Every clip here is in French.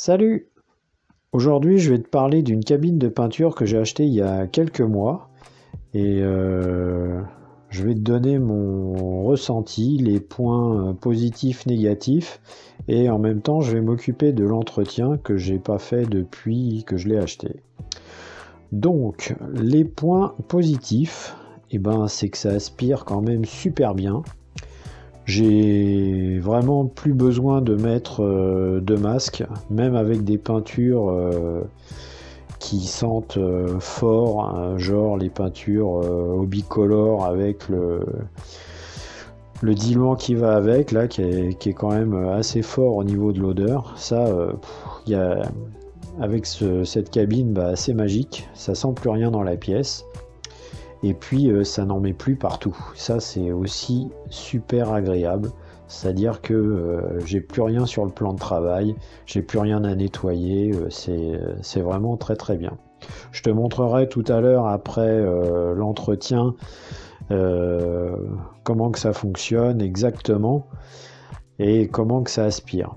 Salut! Aujourd'hui, je vais te parler d'une cabine de peinture que j'ai achetée il y a quelques mois et je vais te donner mon ressenti, les points positifs, négatifs et en même temps, je vais m'occuper de l'entretien que j'ai pas fait depuis que je l'ai acheté. Donc, les points positifs, c'est que ça aspire quand même super bien. J'ai vraiment plus besoin de mettre de masque, même avec des peintures qui sentent fort, hein, genre les peintures au bicolore avec le diluant qui va avec, là, qui est quand même assez fort au niveau de l'odeur. Ça, avec cette cabine, c'est magique, ça sent plus rien dans la pièce. Et puis ça n'en met plus partout. Ça c'est aussi super agréable. C'est-à-dire que j'ai plus rien sur le plan de travail, j'ai plus rien à nettoyer, c'est vraiment très très bien. Je te montrerai tout à l'heure après l'entretien comment que ça fonctionne exactement et comment que ça aspire.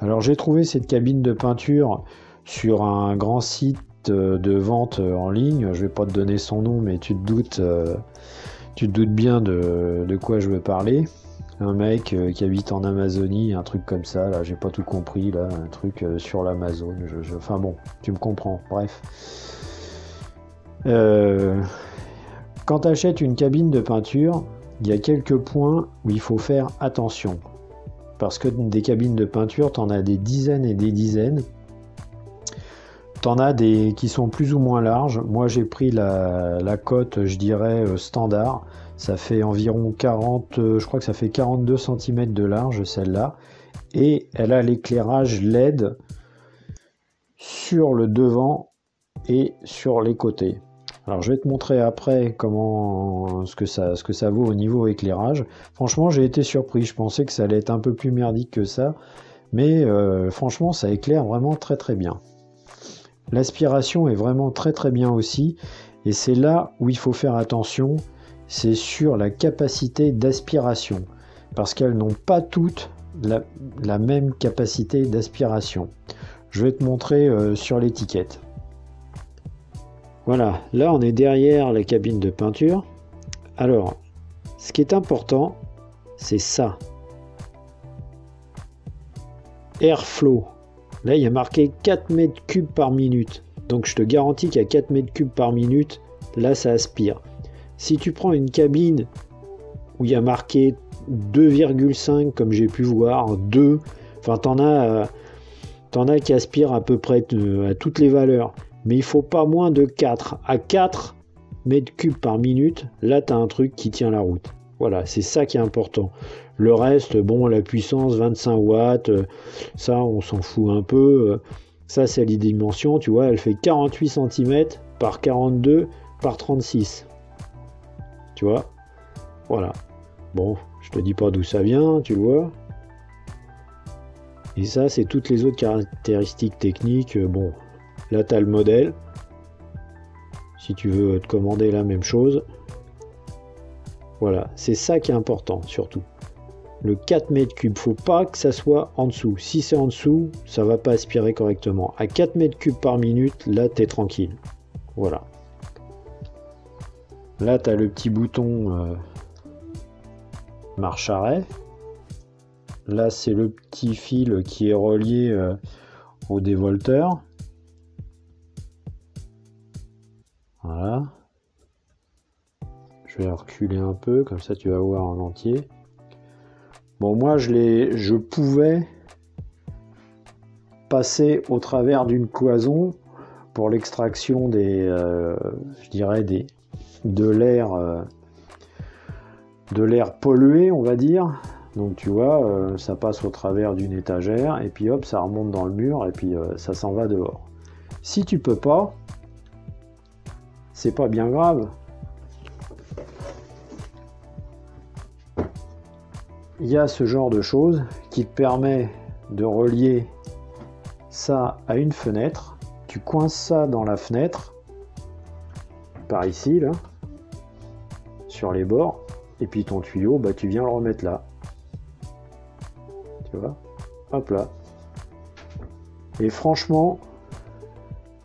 Alors j'ai trouvé cette cabine de peinture sur un grand site de vente en ligne. Je vais pas te donner son nom, mais tu te doutes bien de quoi je veux parler. Un mec qui habite en Amazonie, un truc comme ça, là, j'ai pas tout compris, là, un truc sur l'Amazon, enfin bon, tu me comprends, bref. Quand tu achètes une cabine de peinture, il y a quelques points où il faut faire attention. Parce que des cabines de peinture, tu en as des dizaines et des dizaines. T'en as des qui sont plus ou moins larges. Moi, j'ai pris la cote, je dirais, standard. Ça fait environ 40, je crois que ça fait 42 cm de large, celle-là. Et elle a l'éclairage LED sur le devant et sur les côtés. Alors, je vais te montrer après ce que ça vaut au niveau éclairage. Franchement, j'ai été surpris. Je pensais que ça allait être un peu plus merdique que ça. Mais franchement, ça éclaire vraiment très très bien. L'aspiration est vraiment très très bien aussi, et c'est là où il faut faire attention, c'est sur la capacité d'aspiration, parce qu'elles n'ont pas toutes la même capacité d'aspiration. Je vais te montrer sur l'étiquette. Voilà, là on est derrière la cabine de peinture. Alors, ce qui est important, c'est ça. Airflow. Là, il y a marqué 4 mètres cubes par minute. Donc, je te garantis qu'à 4 mètres cubes par minute, là, ça aspire. Si tu prends une cabine où il y a marqué 2,5, comme j'ai pu voir, 2, enfin, t'en as qui aspirent à peu près à toutes les valeurs. Mais il faut pas moins de 4. À 4 mètres cubes par minute, là, tu as un truc qui tient la route. Voilà, c'est ça qui est important. Le reste, bon, la puissance, 25 watts, ça, on s'en fout un peu. Ça, c'est les dimensions, tu vois, elle fait 48 cm par 42 par 36. Tu vois? Voilà. Bon, je te dis pas d'où ça vient, tu vois. Et ça, c'est toutes les autres caractéristiques techniques. Bon, là, tu as le modèle. Si tu veux te commander la même chose. Voilà, c'est ça qui est important, surtout. Le 4 mètres cubes, faut pas que ça soit en dessous. Si c'est en dessous, ça va pas aspirer correctement. À 4 mètres cubes par minute, là, tu es tranquille. Voilà. Là, tu as le petit bouton marche-arrêt. Là, c'est le petit fil qui est relié au dévolteur. Voilà. Je vais reculer un peu, comme ça tu vas voir en entier. Bon, moi je pouvais passer au travers d'une cloison pour l'extraction je dirais de l'air pollué, on va dire. Donc tu vois, ça passe au travers d'une étagère et puis hop, ça remonte dans le mur et puis ça s'en va dehors. Si tu peux pas, c'est pas bien grave. Il y a ce genre de choses qui te permet de relier ça à une fenêtre. Tu coinces ça dans la fenêtre, par ici, là, sur les bords, et puis ton tuyau, tu viens le remettre là. Tu vois? Hop là. Et franchement,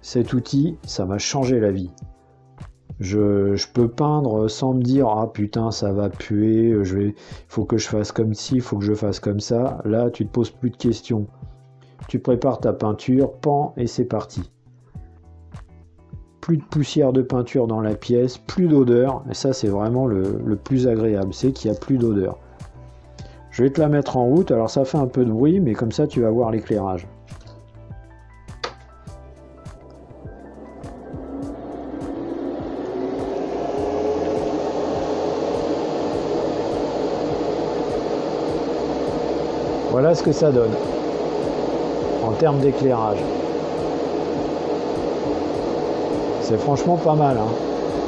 cet outil, ça m'a changé la vie. Je peux peindre sans me dire ah putain ça va puer, faut que je fasse comme ci, il faut que je fasse comme ça. Là tu te poses plus de questions. Tu prépares ta peinture, pan et c'est parti. Plus de poussière de peinture dans la pièce, plus d'odeur. Et ça c'est vraiment le plus agréable, c'est qu'il n'y a plus d'odeur. Je vais te la mettre en route, alors ça fait un peu de bruit, mais comme ça tu vas voir l'éclairage. Voilà ce que ça donne en termes d'éclairage. C'est franchement pas mal, hein.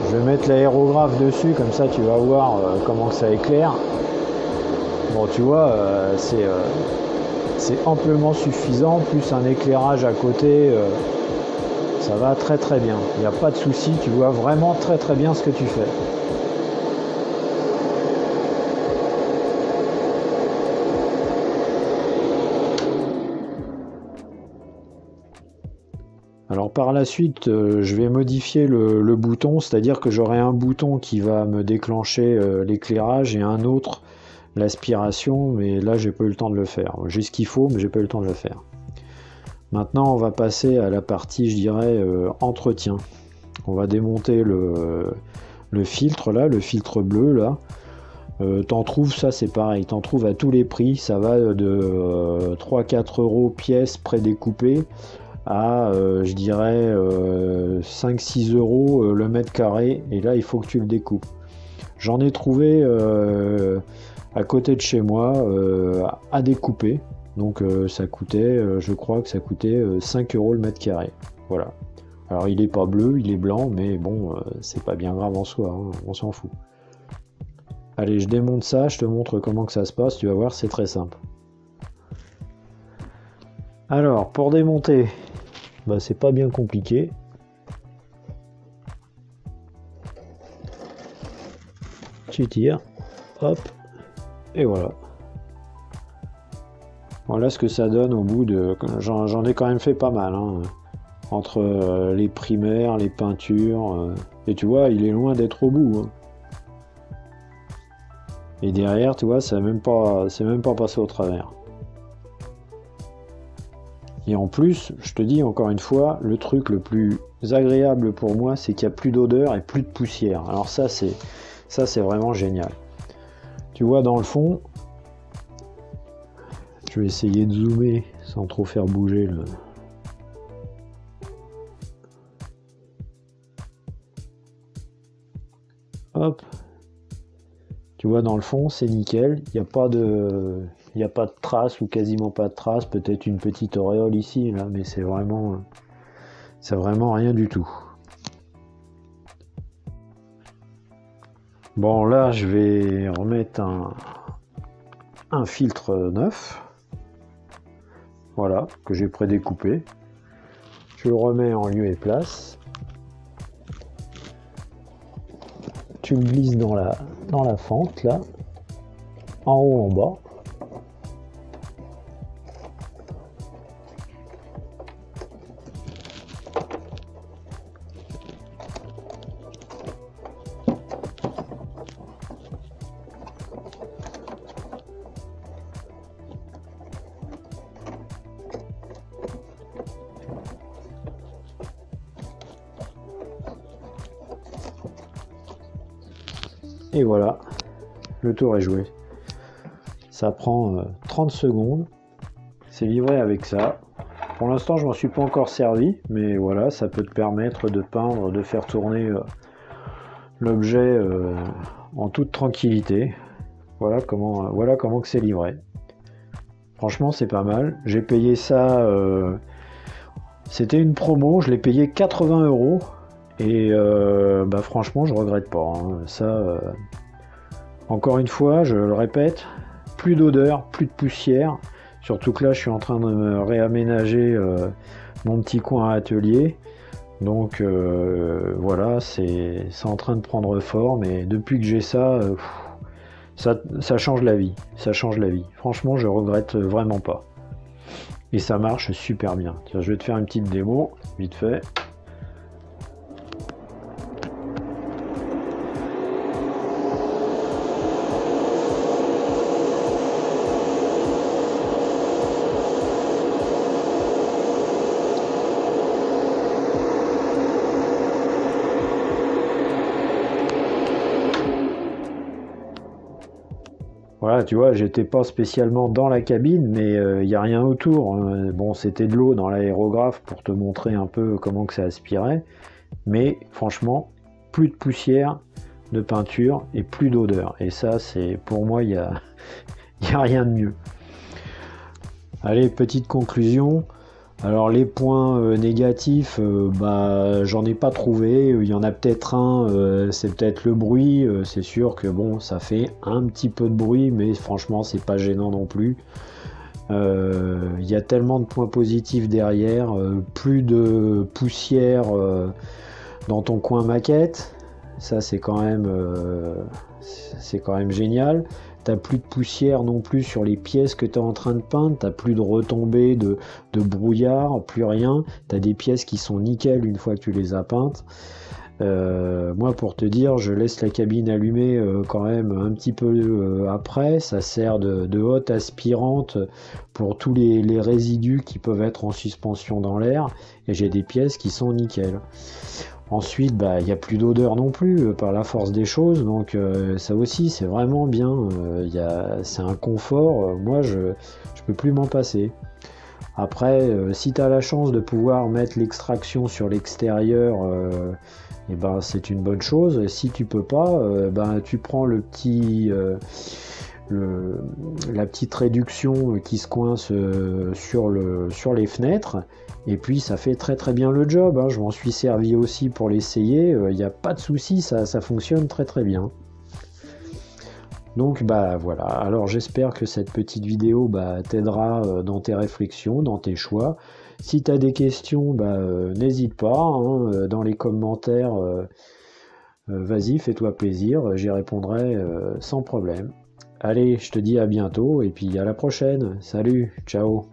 Je vais mettre l'aérographe dessus, comme ça tu vas voir comment que ça éclaire. Bon, tu vois, c'est amplement suffisant, plus un éclairage à côté, ça va très très bien. Il n'y a pas de souci, tu vois vraiment très très bien ce que tu fais. Alors par la suite, je vais modifier le bouton, c'est-à-dire que j'aurai un bouton qui va me déclencher l'éclairage et un autre l'aspiration, mais là j'ai pas eu le temps de le faire. J'ai ce qu'il faut, mais j'ai pas eu le temps de le faire. Maintenant on va passer à la partie, je dirais, entretien. On va démonter le filtre là, le filtre bleu là. T'en trouves, ça c'est pareil, t'en trouves à tous les prix, ça va de 3-4 euros pièce prédécoupée à je dirais 5-6 euros le mètre carré, et là il faut que tu le découpes. J'en ai trouvé à côté de chez moi à découper, donc ça coûtait, je crois que ça coûtait 5 euros le mètre carré. Voilà. Alors il est pas bleu, il est blanc, mais bon, c'est pas bien grave en soi, hein, on s'en fout. Allez, je démonte ça, je te montre comment que ça se passe, tu vas voir, c'est très simple. Alors, pour démonter, bah, c'est pas bien compliqué. Tu tires, hop, et voilà. Voilà ce que ça donne au bout de... J'en ai quand même fait pas mal, hein, entre les primaires, les peintures, et tu vois, il est loin d'être au bout. Hein. Et derrière, tu vois, c'est même pas passé au travers. Et en plus, je te dis encore une fois, le truc le plus agréable pour moi, c'est qu'il n'y a plus d'odeur et plus de poussière. Alors ça, c'est vraiment génial. Tu vois, dans le fond, je vais essayer de zoomer sans trop faire bouger le... Hop. Tu vois, dans le fond, c'est nickel. Il n'y a pas de traces ou quasiment pas de traces. Peut-être une petite auréole ici, là, mais c'est vraiment rien du tout. Bon, là, je vais remettre un filtre neuf. Voilà, que j'ai prédécoupé. Je le remets en lieu et place. Tu le glisses dans la fente, là, en haut, en bas. Et voilà, le tour est joué. Ça prend 30 secondes. C'est livré avec ça. Pour l'instant, je m'en suis pas encore servi, mais voilà, ça peut te permettre de peindre, de faire tourner l'objet en toute tranquillité. Voilà comment que c'est livré. Franchement, c'est pas mal. J'ai payé ça. C'était une promo, je l'ai payé 80 euros. Et bah franchement, je regrette pas. Hein. Ça, encore une fois, je le répète, plus d'odeur, plus de poussière. Surtout que là, je suis en train de me réaménager mon petit coin à atelier. Donc voilà, c'est en train de prendre forme. Et depuis que j'ai ça, ça change la vie. Ça change la vie. Franchement, je regrette vraiment pas. Et ça marche super bien. Tiens, je vais te faire une petite démo, vite fait. Voilà, tu vois, j'étais pas spécialement dans la cabine, mais il n'y a rien autour. Bon, c'était de l'eau dans l'aérographe pour te montrer un peu comment que ça aspirait. Mais franchement, plus de poussière, de peinture et plus d'odeur. Et ça, c'est pour moi, il y a rien de mieux. Allez, petite conclusion. Alors les points négatifs, bah j'en ai pas trouvé. Il y en a peut-être un, c'est peut-être le bruit. C'est sûr que bon, ça fait un petit peu de bruit, mais franchement, c'est pas gênant non plus. Il y a tellement de points positifs derrière, plus de poussière dans ton coin maquette. Ça, c'est quand même génial. T'as plus de poussière non plus sur les pièces que tu es en train de peindre, t'as plus de retombées, de brouillard, plus rien. T'as des pièces qui sont nickel une fois que tu les as peintes. Moi, pour te dire, je laisse la cabine allumée quand même un petit peu après. Ça sert de hotte aspirante pour tous les résidus qui peuvent être en suspension dans l'air. Et j'ai des pièces qui sont nickel. Ensuite, bah, il n'y a plus d'odeur non plus par la force des choses, donc ça aussi c'est vraiment bien. C'est un confort, moi je peux plus m'en passer. Après, si tu as la chance de pouvoir mettre l'extraction sur l'extérieur, et ben, c'est une bonne chose. Si tu peux pas, ben, tu prends la petite réduction qui se coince sur les fenêtres. Et puis ça fait très très bien le job, hein. Je m'en suis servi aussi pour l'essayer, il n'y a pas de souci, ça fonctionne très très bien. Donc bah voilà, alors j'espère que cette petite vidéo t'aidera dans tes réflexions, dans tes choix. Si tu as des questions, n'hésite pas, hein, dans les commentaires, vas-y, fais-toi plaisir, j'y répondrai sans problème. Allez, je te dis à bientôt et puis à la prochaine. Salut, ciao.